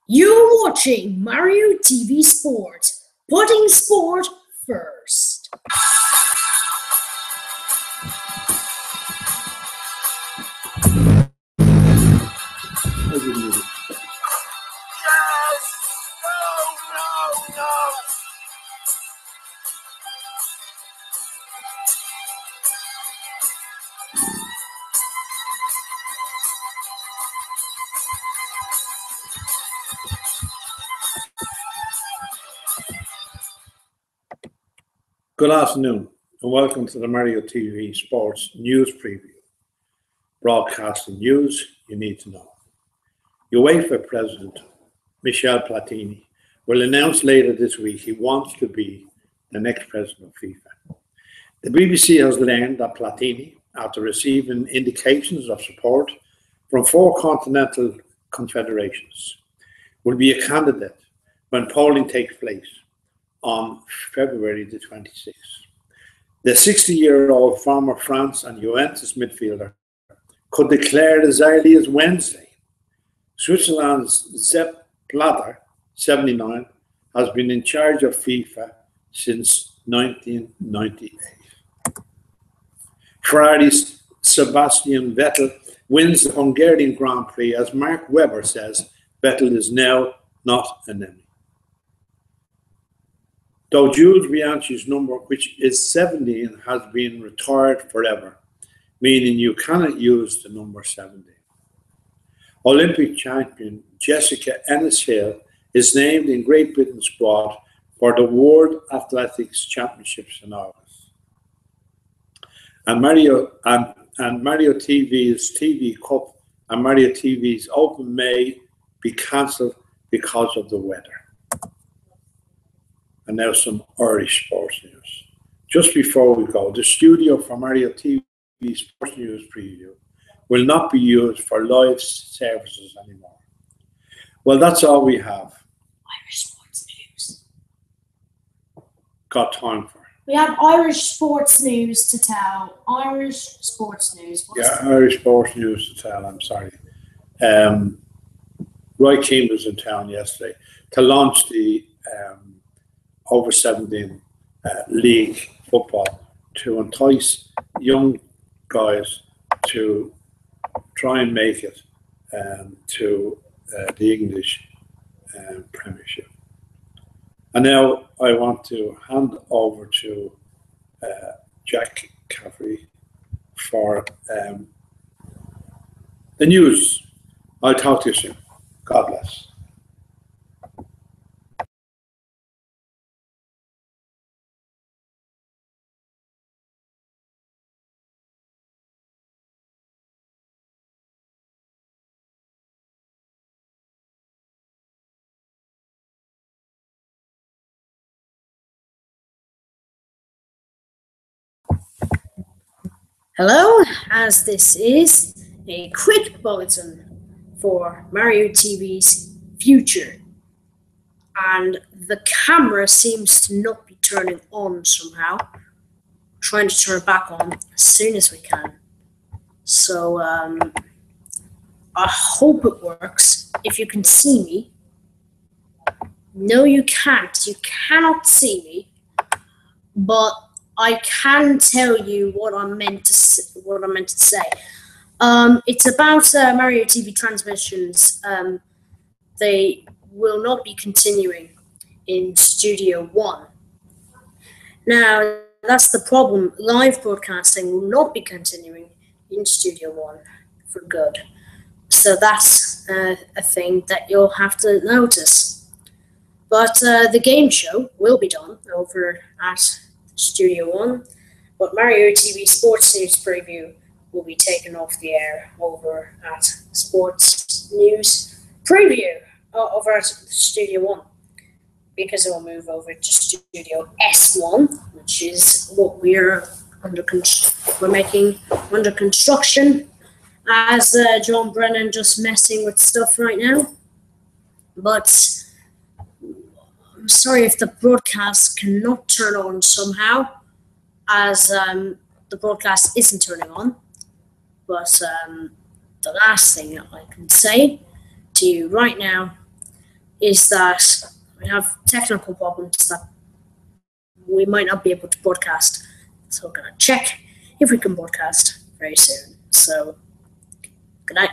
You're watching Mario TV Sport, putting sport first. Yes! No! Good afternoon and welcome to the Mario TV Sports News Preview. Broadcasting news you need to know. UEFA President Michel Platini will announce later this week he wants to be the next president of FIFA. The BBC has learned that Platini, after receiving indications of support from 4 continental confederations, will be a candidate when polling takes place on February the 26th. The 60-year-old former France and Juventus midfielder could declare as early as Wednesday. Switzerland's Sepp Blatter, 79, has been in charge of FIFA since 1998. Ferrari's Sebastian Vettel wins the Hungarian Grand Prix as Mark Webber says Vettel is now not an enemy. Though Jules Bianchi's number, which is 17, has been retired forever, meaning you cannot use the number 17. Olympic champion Jessica Ennis-Hill is named in Great Britain's squad for the World Athletics Championships in August. And Mario TV's TV Cup and Mario TV's Open may be cancelled because of the weather. And now some Irish sports news. Just before we go, the studio for Mario TV Sports News Preview will not be used for live services anymore. Well, that's all we have. Irish sports news. Got time for. We have Irish sports news to tell. Irish sports news. Irish sports news to tell. I'm sorry. Roy Keane was in town yesterday to launch the over 17 league football to entice young guys to try and make it to the English Premiership. And now I want to hand over to Jack Caffrey for the news. I'll talk to you soon. God bless. Hello, as this is a quick bulletin for Mario TV's future. And the camera seems to not be turning on somehow. Trying to turn it back on as soon as we can. So I hope it works. If you can see me. No, you can't. You cannot see me. But I can tell you what I'm meant to say. It's about Mario TV transmissions. They will not be continuing in Studio One. Now, that's the problem. Live broadcasting will not be continuing in Studio One for good. So that's a thing that you'll have to notice. But the game show will be done over at Studio One, but Mario TV Sports News Preview will be taken off the air over at Sports News Preview over at Studio One, because it will move over to Studio S1, which is what we're making under construction, as John Brennan just messing with stuff right now. But I'm sorry if the broadcast cannot turn on somehow, as the broadcast isn't turning on. But the last thing that I can say to you right now is that we have technical problems that we might not be able to broadcast. So we're going to check if we can broadcast very soon. So, good night.